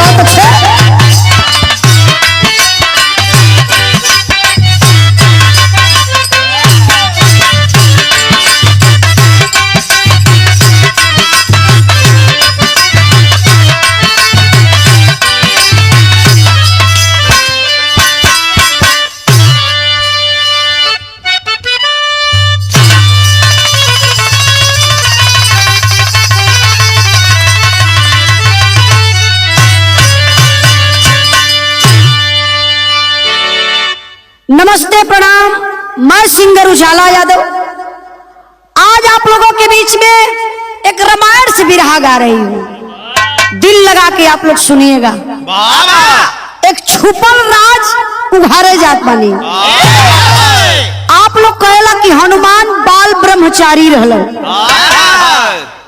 बहुत अच्छे। नमस्ते प्रणाम, मैं सिंगर उजाला यादव आज आप लोगों के बीच में एक रामायण से बिरहा गा रही हूँ। दिल लगा के आप लोग सुनिएगा। एक छुपल राज उभारे जात बनी। आप लोग कहेला कि हनुमान बाल ब्रह्मचारी रहल,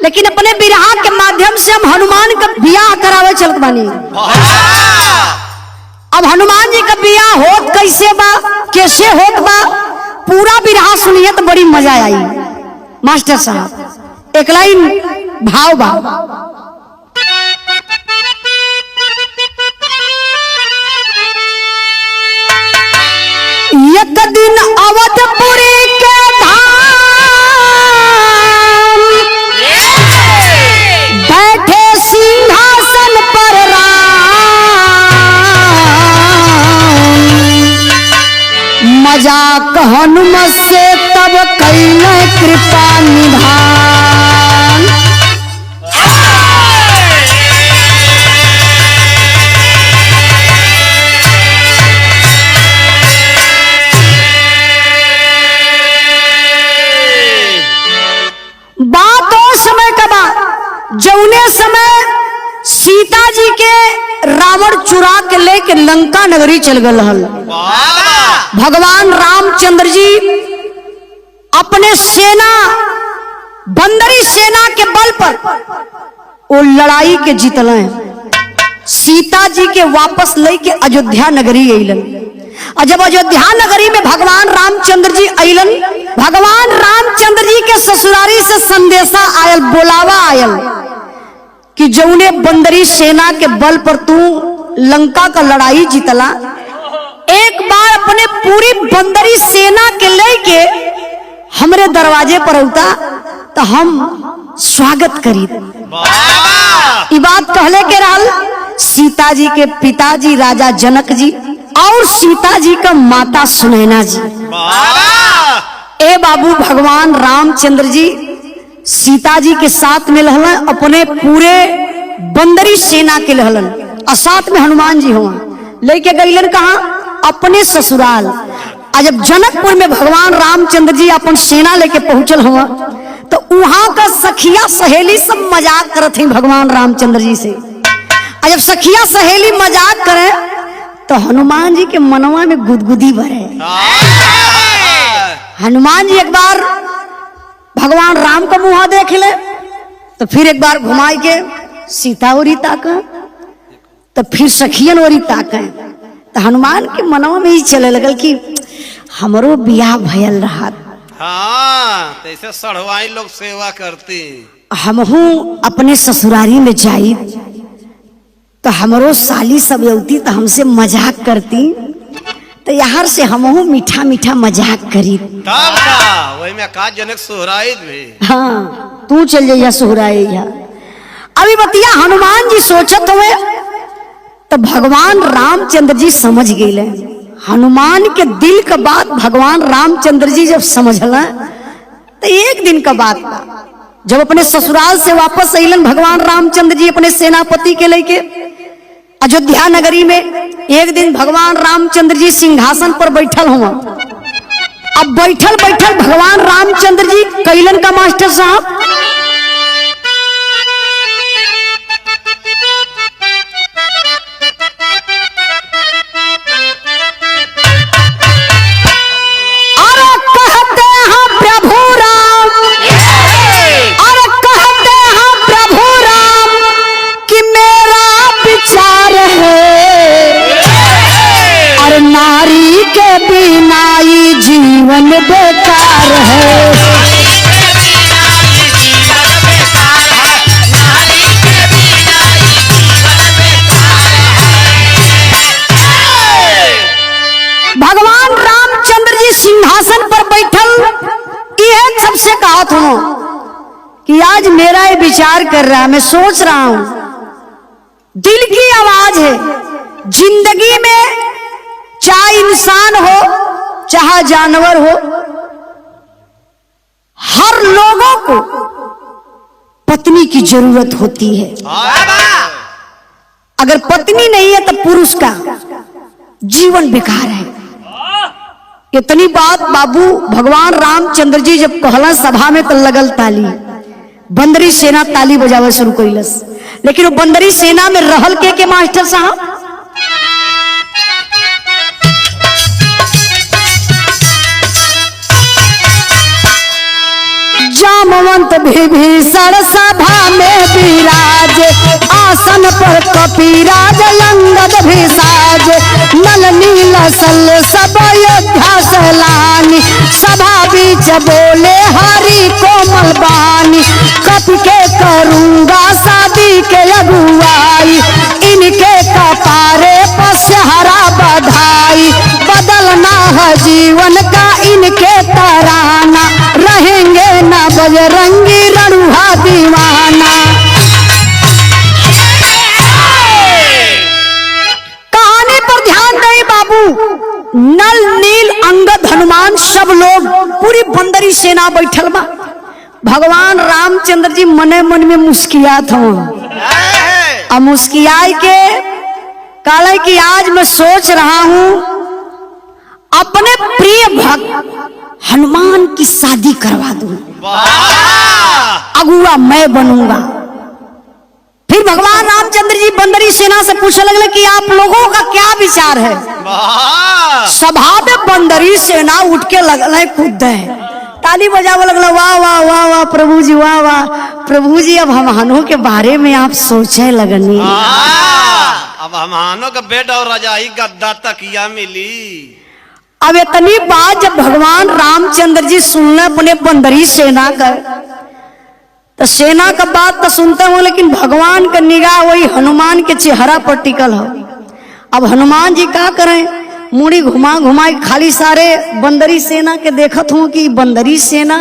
लेकिन अपने बिरहा के माध्यम से हम हनुमान का बियाह करावे चलत बानी। अब हनुमान जी का बियाह होत कैसे बा, कैसे होत बा, पूरा बिरहा सुनिए तो बड़ी मजा आई। मास्टर साहब एक लाइन भाव बा। एक दिन अवधपुरी के धाम बैठे सिंहासन पर मजाक हनुमत से तब कैले कृपा निधान। बात और समय का बात, जौने समय सीता जी के रावण चुरा के लेके लंका नगरी चल गए हल। भगवान रामचंद्र जी अपने सेना बंदरी सेना के बल पर वो लड़ाई के जीतल। सीता जी के वापस लेके अयोध्या नगरी अलन। और जब अयोध्या नगरी में भगवान रामचंद्र जी अलन, भगवान रामचंद्र जी के ससुरारी से संदेशा आयल, बोलावा आयल कि जौने बंदरी सेना के बल पर तू लंका का लड़ाई जीतला, एक बार अपने पूरी बंदरी सेना के लेके हमरे दरवाजे पर उता तो हम स्वागत करी। ये बात कहले के रहल सीता जी के पिताजी राजा जनक जी और सीता जी का माता सुनैना जी। ए बाबू भगवान रामचंद्र जी सीता जी के साथ में रहलन, अपने पूरे बंदरी सेना के रहलन, और साथ में हनुमान जी हुआ लेके गईलन कहा अपने ससुराल। और जब जनकपुर में भगवान रामचंद्र जी अपन सेना लेके पहुंचल हुआ तो वहां का सखिया सहेली सब मजाक करत हैं भगवान रामचंद्र जी से। और जब सखिया सहेली मजाक करे तो हनुमान जी के मनवा में गुदगुदी भरे। हनुमान जी एक बार भगवान राम का मुंह देख ले तो फिर एक बार घुमाई के सीता ओरी ताका, तो फिर सखियन ओरी ताके। तो हनुमान के मनवा में ही चले लगल कि हमरो बियाह भयल रहा। हाँ, तैसे सढ़वाई लोग सेवा करती, हमहू अपने ससुरारी में जाई तो हमरो साली सब यौती तो हमसे मजाक करती, तो यहाँ से हमहू मीठा मीठा मजाक करी। तब का वही में का जनक सोहराई भी। हाँ, तू चल जाइया सोहराई। अभी बतिया हनुमान जी सोचत हुए तो भगवान रामचंद्र जी समझ गए। हनुमान के दिल का बात भगवान रामचंद्र जी जब समझला तो एक दिन का बात था, जब अपने ससुराल से वापस अलन भगवान रामचंद्र जी अपने सेनापति के लेके अयोध्या नगरी में, एक दिन भगवान रामचंद्र जी सिंहासन पर बैठल हुआ। अब बैठल बैठल भगवान रामचंद्र जी कैलन का मास्टर साहब जीवन बेकार है। विचार कर रहा है, मैं सोच रहा हूं, दिल की आवाज है। जिंदगी में चाहे इंसान हो चाहे जानवर हो, हर लोगों को पत्नी की जरूरत होती है। अगर पत्नी नहीं है तो पुरुष का जीवन बेकार है। इतनी बात बाबू भगवान रामचंद्र जी जब कहला सभा में तो लगल ताली, बंदरी सेना ताली बजावे शुरू कइलस। लेकिन वो बंदरी सेना में रहल के मास्टर साहब, जामवंत विभीषण सभा में विराज, आसन पर कपिराज अंगद भी साज, नल नील सल सब अयोध्या सलानी, सभा बीच बोले हरि कोमल बानी, कपि के करूंगा शादी के अगुआई, इनके कपारे पसहरा बधाई, बदलना है जीवन का इनके तराना, रहेंगे ना बजरंगी रणुहा दीवाना। कहानी पर ध्यान दें बाबू। नल नील अंगद हनुमान सब लोग पूरी बंदरी सेना बैठल बा। भगवान रामचंद्र जी मने मन में मुस्कियात हूं, अब मुस्कियाई के काले कि आज मैं सोच रहा हूं अपने प्रिय भक्त हनुमान की शादी करवा दूं, अगुआ मैं बनूंगा। फिर भगवान रामचंद्र जी बंदरी सेना से पूछने लगे कि आप लोगों का क्या विचार है। सभा में बंदरी सेना उठ के लगल कूद है, ताली बजावे लगल, वाह वाह वाह वाह प्रभु जी, वाह वाह प्रभु जी। अब हमानों के बारे में आप सोचे लगनी, अब हमानों का बेड और रजाई गद्दा तकिया मिली। अब इतनी बात जब भगवान रामचंद्र जी सुनने अपने बंदरी सेना का, तो सेना का बात तो सुनते हो, लेकिन भगवान का निगाह वही हनुमान के चेहरा पर टिकल हो। अब हनुमान जी क्या करें, मुड़ी घुमा घुमा खाली सारे बंदरी सेना के देखत हूं कि बंदरी सेना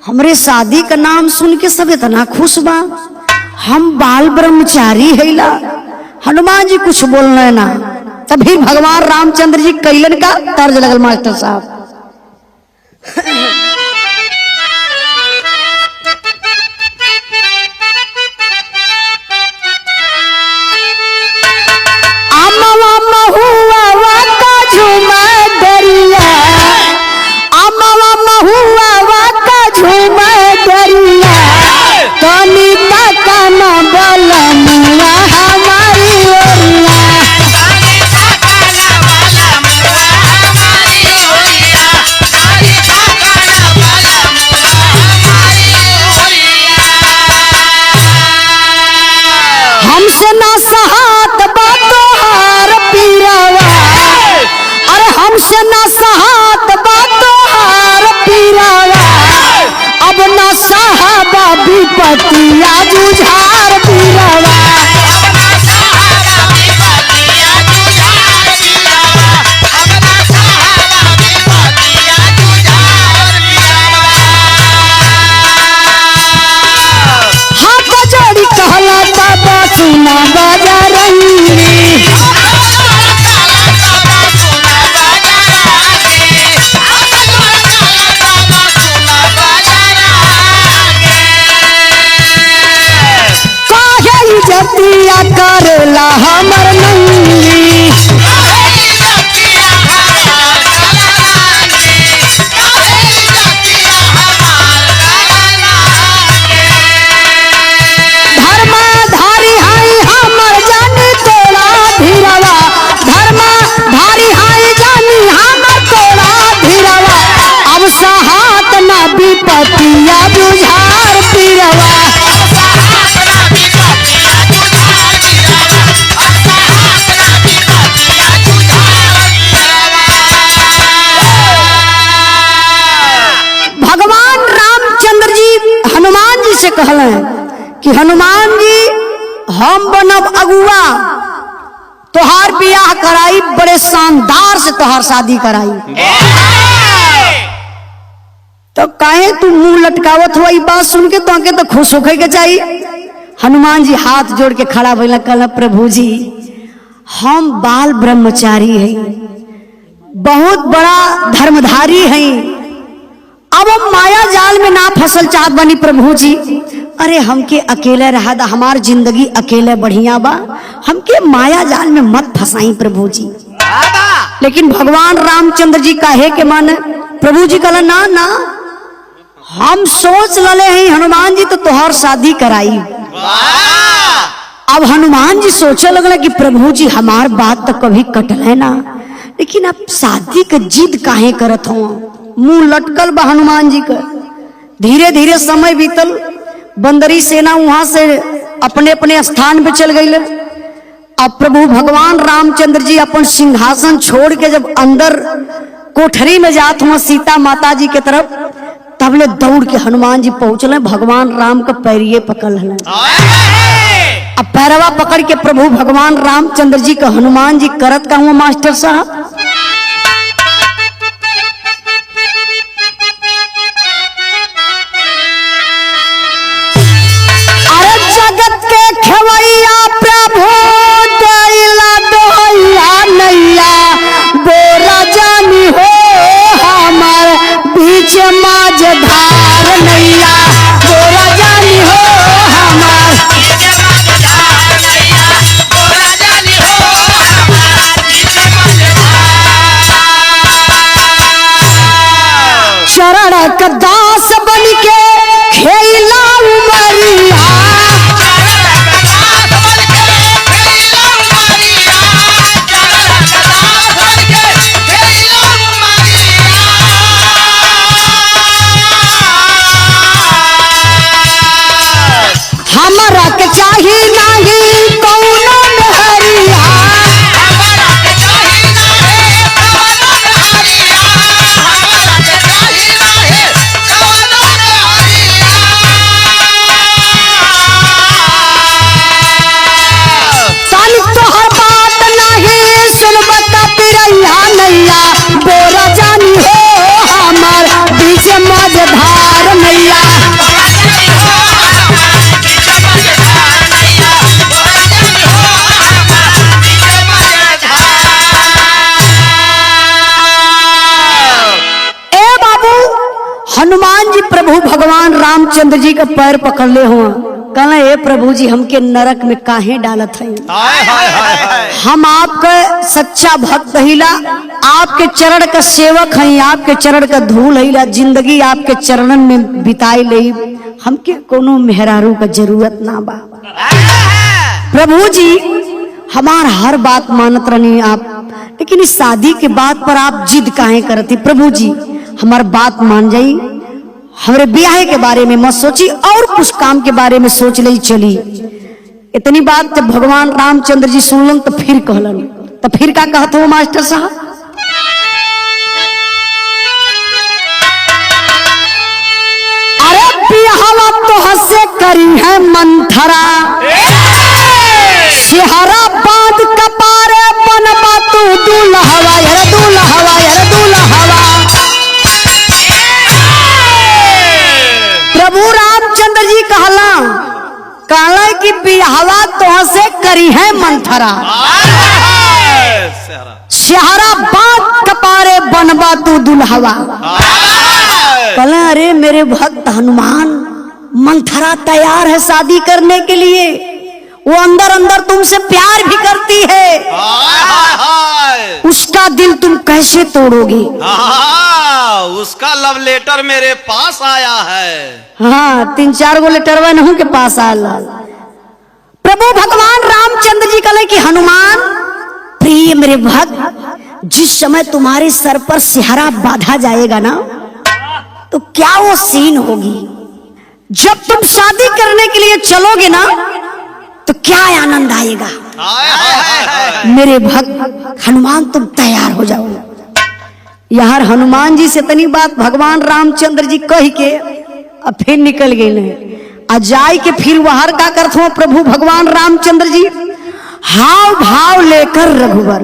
हमरे शादी का नाम सुन के सब इतना खुश बा, हम बाल ब्रह्मचारी हैला। हनुमान जी कुछ बोलने ना, तभी भगवान रामचंद्र जी कैलन का तर्ज लगल मास्टर साहब। पतिया जुझार पीरवा, हाथ जोड़ी कहला तब सुना बजरंगी, जतिया करेला हमर नंगी, धर्माधारी हाई हमर जानी तोड़ा धीरवा, धर्माधारी हाई जानी हमर तोड़ा धीरवा, अब सहात ना विपतिया बुझार पीरवा, से कहले कि हनुमान जी हम बनब अगुआ, तोहार बियाह कराई, बड़े शानदार से तोहार शादी कराई। तो काहे तू मुंह लटकावत हुआ, बात सुन के तो खुश होके के चाहिए। हनुमान जी हाथ जोड़ के खड़ा भइला, कहला प्रभु जी हम बाल ब्रह्मचारी हैं, बहुत बड़ा धर्मधारी हैं, अब हम माया जाल में ना फसल चाहत बनी प्रभु जी। अरे हमके अकेले रहा दा, हमार जिंदगी अकेले बढ़िया बा, हमके माया जाल में मत फंसाई प्रभु जी। लेकिन भगवान रामचंद्र जी काहे के माने, प्रभु जी कहला ना ना हम सोच लले हैं हनुमान जी तो तोहर शादी कराई। अब हनुमान जी सोचे लगला कि प्रभु जी हमार बात तो कभी कटले ना, लेकिन अब शादी के जिद काहे करत हो। मुंह लटकल बा हनुमान जी का। धीरे धीरे समय बीतल, बंदरी सेना वहां से अपने अपने स्थान पे चल गई। अब प्रभु भगवान रामचंद्र जी अपन सिंहासन छोड़ के जब अंदर कोठरी में जात हुआ सीता माता जी के तरफ, तब ले दौड़ के हनुमान जी पहुंचले, भगवान राम का पैरिये पकड़ ले। अब पैरवा पकड़ के प्रभु भगवान रामचंद्र जी का हनुमान जी करत का हुआ मास्टर साहब, अरे जगत के खेवैया प्रभु दैला दोहैया नैया बोरा जानी हो हमार बीच माज धार नैया बोरा जानी हो हमार चरण का दास बन के खेला उमरिया, हमरा के चाही नहीं कौनो मेहरिया, नैया बोरा जानी हो हमार बीच मज धार नैया। ए बाबू हनुमान जी प्रभु भगवान रामचंद्र जी का पैर पकड़ ले हुआ, कहला ए प्रभु जी हमके नरक में काहे डालत है, हम आपका सच्चा भक्त हिला, आपके चरण का सेवक हैं, आपके चरण का धूल हिला, जिंदगी आपके चरणन में बिताई ले, हमके कोनो मेहरारू का जरूरत ना बा। प्रभु जी हमार हर बात मानत रहनी आप, लेकिन इस शादी के बात पर आप जिद काहे करती। प्रभु जी हमार बात मान जाई, हमारे ब्याह के बारे में मत सोची और कुछ काम के बारे में सोच ले चली। इतनी बात जब भगवान रामचंद्र जी सुनलन तो फिर कहलन, तो फिर का कहत हो मास्टर साहब, अरे ब्याहवा तो हसे करी है मंथरा, सिहरा बांध कपारे बनबा तू दूल्हवा यार दूल्हवा यार दूल्हवा। प्रभु रामचंद्र जी कहला कि बिहावा तो से करी है मंथरा, सिहरा बात कपारे बनबा तू दुल्हवा। कहला अरे मेरे भक्त हनुमान, मंथरा तैयार है शादी करने के लिए, वो अंदर अंदर तुमसे प्यार भी करती है, उसका दिल तुम कैसे तोड़ोगे। उसका लव लेटर मेरे पास आया है। हाँ 3-4 गो लेटर नहू के पास आया। प्रभु भगवान रामचंद्र जी कहले कि हनुमान प्रिय मेरे भक्त, जिस समय तुम्हारे सर पर सिहरा बांधा जाएगा ना, तो क्या वो सीन होगी, जब तुम शादी करने के लिए चलोगे ना तो क्या आनंद आएगा। मेरे भक्त हनुमान तुम तैयार हो जाओ। यार हनुमान जी से इतनी बात भगवान रामचंद्र जी कह के अब फिर निकल गए, जाय के फिर वहां का करत हो प्रभु भगवान रामचंद्र जी हाव भाव लेकर रघुवर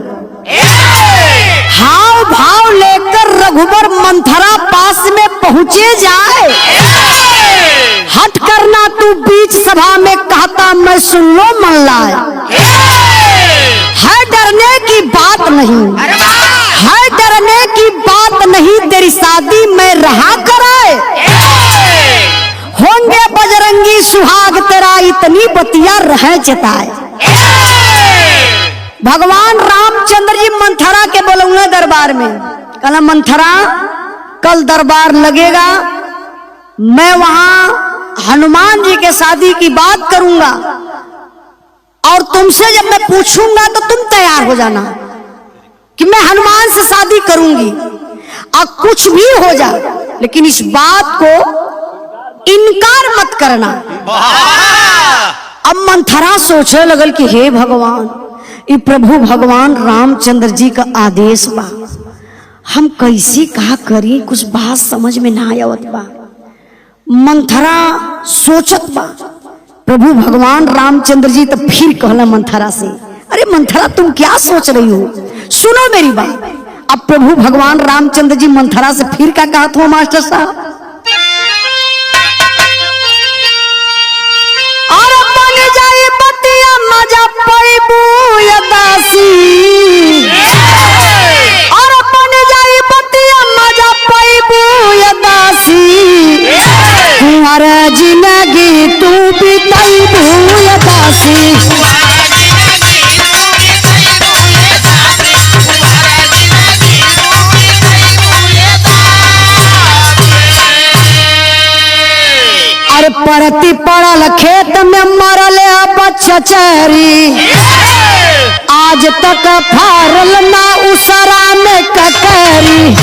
हाव भाव लेकर रघुबर मंथरा पास में पहुंचे जाए। हट करना तू बीच सभा में कहता मैं सुन लो मन लाए। है डरने की बात नहीं, है डरने की बात नहीं, तेरी शादी में रहा कराए। होंगे बजरंगी सुहाग तेरा इतनी बतिया रह चेताए। भगवान रामचंद्र जी मंथरा के बोलूंगा दरबार में, कहला मंथरा कल दरबार लगेगा, मैं वहां हनुमान जी के शादी की बात करूंगा और तुमसे जब मैं पूछूंगा तो तुम तैयार हो जाना कि मैं हनुमान से शादी करूंगी। और कुछ भी हो जाए लेकिन इस बात को इनकार मत करना। अब मंथरा सोचने लगल कि हे भगवान, ये प्रभु भगवान रामचंद्र जी का आदेश बा, हम कैसे कहा करी, कुछ बात समझ में ना आवत बा। मंथरा सोचत बा, प्रभु भगवान रामचंद्र जी तो फिर कहला मंथरा से, अरे मंथरा तुम क्या सोच रही हो, सुनो मेरी बात। अब प्रभु भगवान रामचंद्र जी मंथरा से फिर क्या कहा था मास्टर साहब, और बन जाए बतिया मजा पैबू या दासी, और बन जाए बतिया मजा पैबू या दासी, तुम्हारा जिंदगी तू बिताईबू या दासी। अरे परती पड़ल खेत में मरल बच्चा चरी, आज तक फारल ना उसरा में ककरी।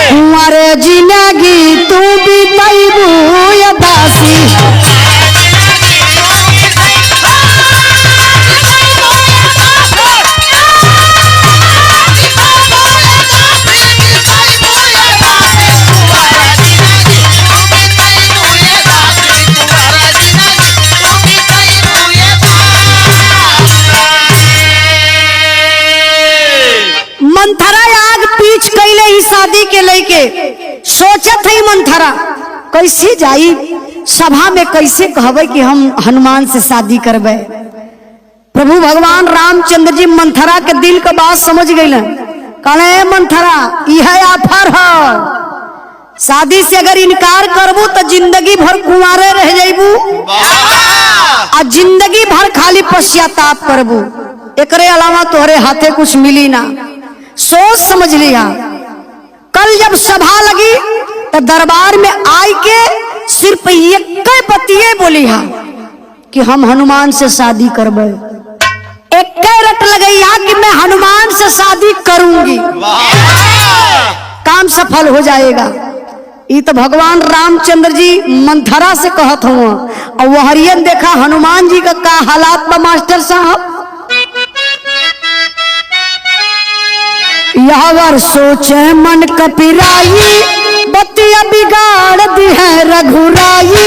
तुम्हारे जिंदगी तू बिताईबू या दासी। मंथरा आग पीछ कैले ही शादी के लेके सोचत है मंथरा कैसे जाई सभा में, कैसे कहबे कि हम हनुमान से शादी करबे। प्रभु भगवान रामचंद्र जी मंथरा के दिल का बात समझ गए, कहले मंथरा यह ऑफर है, शादी से अगर इनकार करबू तो जिंदगी भर कुंवारे रह जाइबू और जिंदगी भर खाली पश्चाताप करबू, एकरे अलावा तोहरे हाथे कुछ मिली ना। सोच समझ लिया। कल जब सभा लगी तो दरबार में आई के सिर्फ एक बतिये बोली हा कि हम हनुमान से शादी करबे। एक रट लगई हा कि मैं हनुमान से शादी करूंगी, काम सफल हो जाएगा। ये तो भगवान रामचंद्र जी मंथरा से कहत हुआ और वो हरियन देखा हनुमान जी का हालात बा मास्टर साहब। यावर सोचे मन कपिराई, बतिया बिगाड़ दी है रघुराई,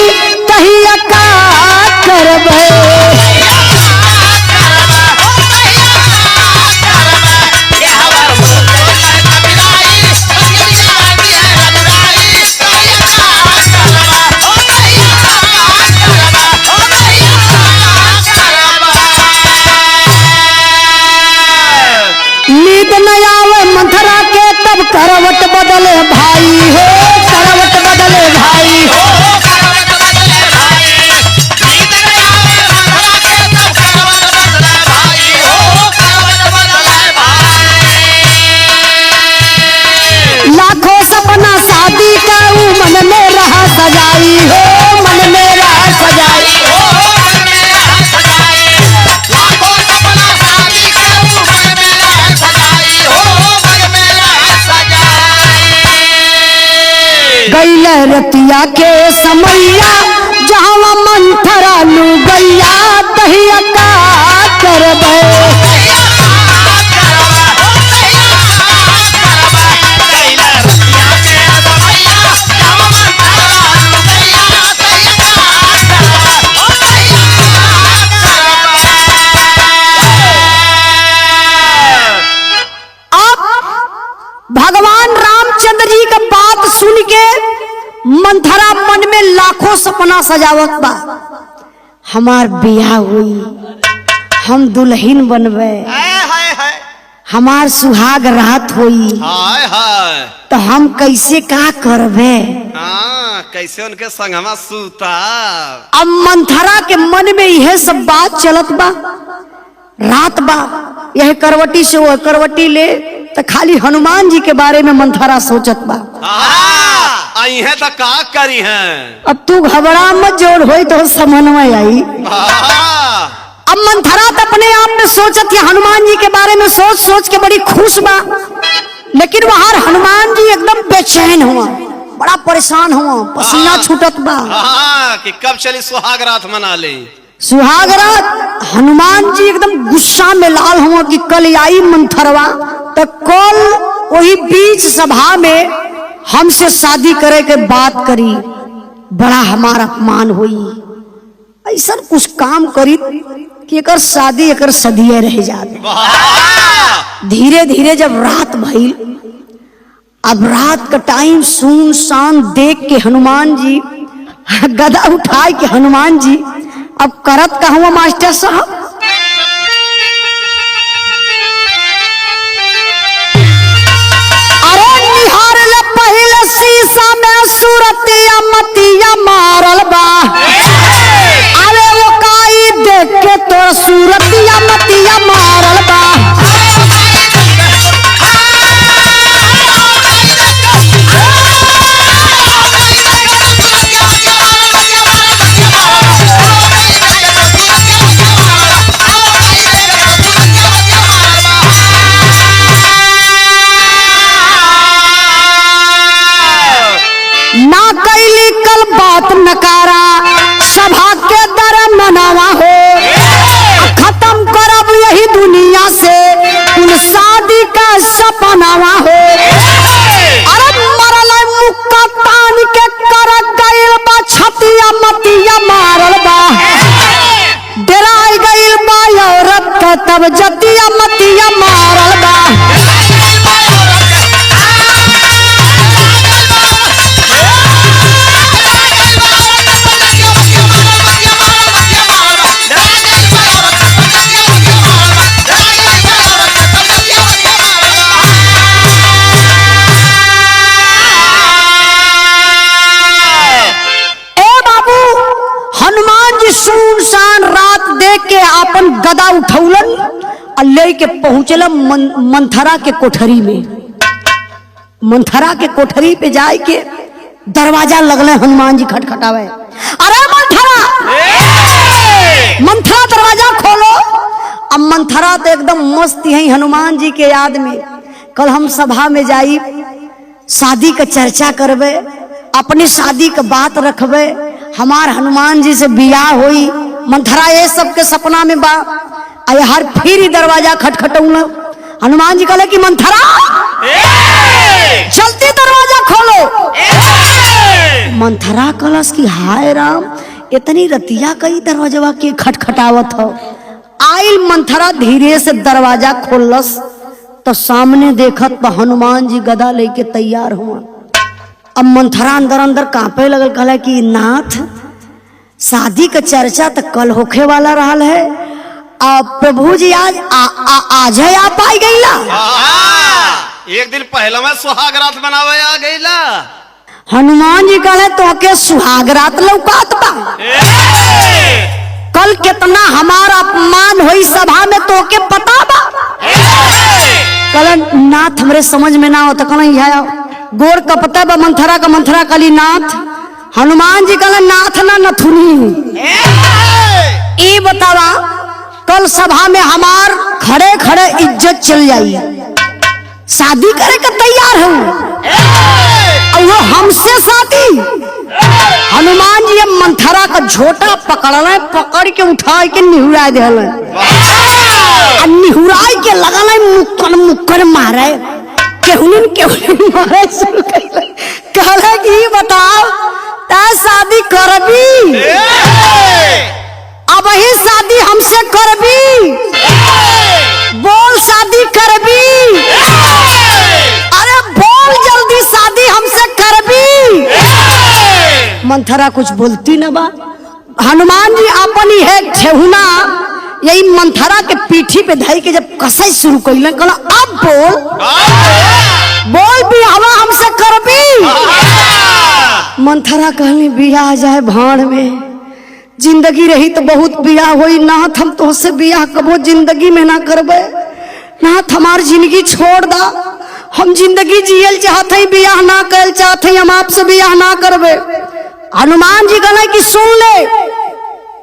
कहिया का करबे। नींद न आवे मंथरा के तब करवट बदले भाई हो, करवट बदले भाई हो। लाखों सपना शादी का मन में रहा सजाई हो, मन में रहा सजाई हो। गैले रतिया के समैया जहाँ मंथरा लू गैया, तहिया का करबे। लाखों सपना सजावत बा, हमार बियाह हुई, हम दुल्हन बनबे, हमार सुहाग रात हुई, हाय हाय तो हम कैसे का करबे। कैसे उनके संगमा सूता। अब मंथरा के मन में यह सब बात चलत बा, रात बा, यह करवटी से वो करवटी ले, तो खाली हनुमान जी के बारे में मंथरा सोचत बा। आई है तो का करी है। अब तू घबरा मत, जोड़ होई तो समन्वय आई। अब मंथरा तो अपने आप में सोचत है, हनुमान जी के बारे में सोच सोच के बड़ी खुश बा, लेकिन वहां हनुमान जी एकदम बेचैन हुआ, बड़ा परेशान हुआ, पसीना छूटत बा कि कब चली सुहाग रात मना ले। सुहाग रात हनुमान जी एकदम गुस्सा में लाल हुआ कि कल आई मंथरवा, तो कल वही बीच सभा में हमसे शादी करे के बात करी, बड़ा हमारा अपमान हुई, ऐसा कुछ काम करी कि एकर शादी एकर सदिये रह जाते। धीरे धीरे जब रात भइल, अब रात का टाइम सुनसान देख के हनुमान जी गदा उठाए के हनुमान जी अब करत का हुआ मास्टर साहब। अरे निहार ले पहले शीशा में सूरतिया मतिया मारल बा, अरे वो काई देख के तो सूरतिया मतिया मारल बा। ना कैली कल बात नकारा, सभा के दर मनावा हो, खत्म करब यही दुनिया से कुल शादी का सपनावा हो। अरे मरल मुक्का तान के कर गइल बा, छतिया मतिया मारल बा, डराई गइल बा औरत तब जतिया मतिया मारल बा। सुनसान रात देख के अपन गदा उठौलन और लेके पहुंचल मंथरा के कोठरी में। मंथरा के कोठरी पे जाए के दरवाजा लगले हनुमान जी खटखटावे, अरे मंथरा, मंथरा दरवाजा खोलो। अब मंथरा तो एकदम मस्त है हनुमान जी के याद में, कल हम सभा में जाई, शादी का चर्चा करबे, अपनी शादी का बात रखबे, हमार हनुमान जी से बियाह होई। मंथरा ये सब के सपना में बा, आये हर फिर ही दरवाजा खटखटौला। हनुमान जी कहले कि मंथरा जल्दी दरवाजा खोलो। मंथरा कहलस कि हाय राम, इतनी रतिया कई दरवाजा के खटखटावत हो। आइल मंथरा धीरे से दरवाजा खोलस तो सामने देखत बा हनुमान जी गदा लेके तैयार हुआ। अब मंथरा अंदर अंदर कांपे लगल, कहला कि नाथ, शादी का चर्चा तो कल होखे वाला रहल है, अब प्रभु जी आज है आप आई गईला। एक दिन पहले में सुहाग रात बनावे आ गईला। हनुमान जी कहले तो के सुहाग रात लौकात बा, कल कितना हमारा अपमान हुई सभा में तो के पता बा। कहले नाथ हमरे समझ में ना हो, तो कहला गोर का पता बा मंथरा का। मंथरा कली नाथ, हनुमान जी कहला नाथ ना नथुनी। ये बतावा कल सभा में हमार खड़े खड़े इज्जत चल जाई, शादी करे का तैयार हूँ और वो हमसे शादी। हनुमान जी मंथरा का झोटा पकड़ल, पकड़ के उठा के निहुरा दिल, निहुराई के लगल मुक्कन मुक्कन मारे, केहुन मारे शुरू कर। कहले कि बताओ ता शादी करबी, अब ही शादी हमसे करबी, बोल शादी करबी, अरे बोल जल्दी शादी हमसे करबी। मंथरा कुछ बोलती न बा। हनुमान जी अपन ही है ठेहुना यही मंथरा के पीठी पे धई के जब कसई शुरू कइलन, कहला अब बोल भी हवा हमसे करबी। मंथरा कहली बियाह जाए भाड़ में, जिंदगी रही तो बहुत बियाह होई, नाथ हम तोहसे बियाह कबो जिंदगी में ना करबे, नाथ हमार जिंदगी छोड़ दा, हम जिंदगी जियल चाहते ही बियाह ना कर चाहते, हम आपसे बियाह ना करबे। हनुमान जी कहले कि सुन ले,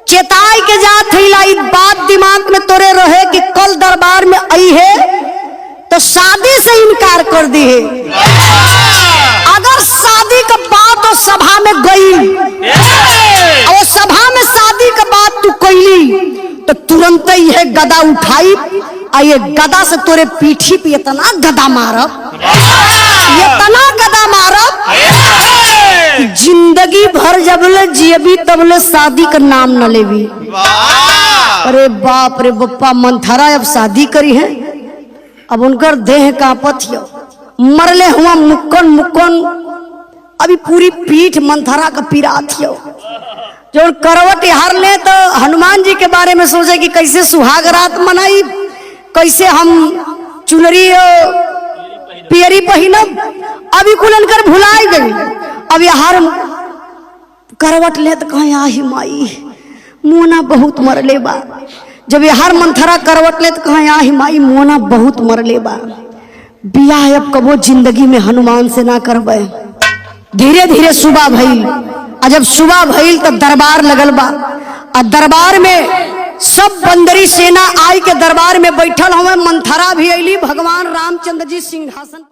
चेताई के जात है, बात दिमाग में तोरे रहे कि कल दरबार में आई है तो शादी से इनकार कर दी है। अगर शादी का बात तो सभा में गई और सभा में शादी का बात तू कैली तो तुरंत ही है गदा उठाई और ये गदा से तोरे पीठी पे इतना गदा मारब, इतना गदा मारब, जिंदगी भर जबले जियबी तबले शादी का नाम न लेवी। अरे बाप रे बप्पा, मंथरा अब शादी करी है, अब उनकर देह कांपत हो, मरले हुआ मुक्कन मुक्कन, अभी पूरी पीठ मंथरा का पिरात हो। जो करवट हार ले तो हनुमान जी के बारे में सोचे कि कैसे सुहाग रात मनाई, कैसे हम चुनरी पियरी पहिनब, अभी कुलन कर भुलाई गई। अब यार करवट ले तो कहा आही माई मोना बहुत मरले बा, जब यार मंथरा करवट ले तो कहा आही माई मोना बहुत मरले बा, बियाह अब कबो जिंदगी में हनुमान से ना करबे। धीरे धीरे सुबह भइल, और जब सुबह भइल तो दरबार लगल बा, और दरबार में सब बंदरी सेना आई के दरबार में बैठल हुए। मंथरा भी अली, भगवान रामचंद्र जी सिंहासन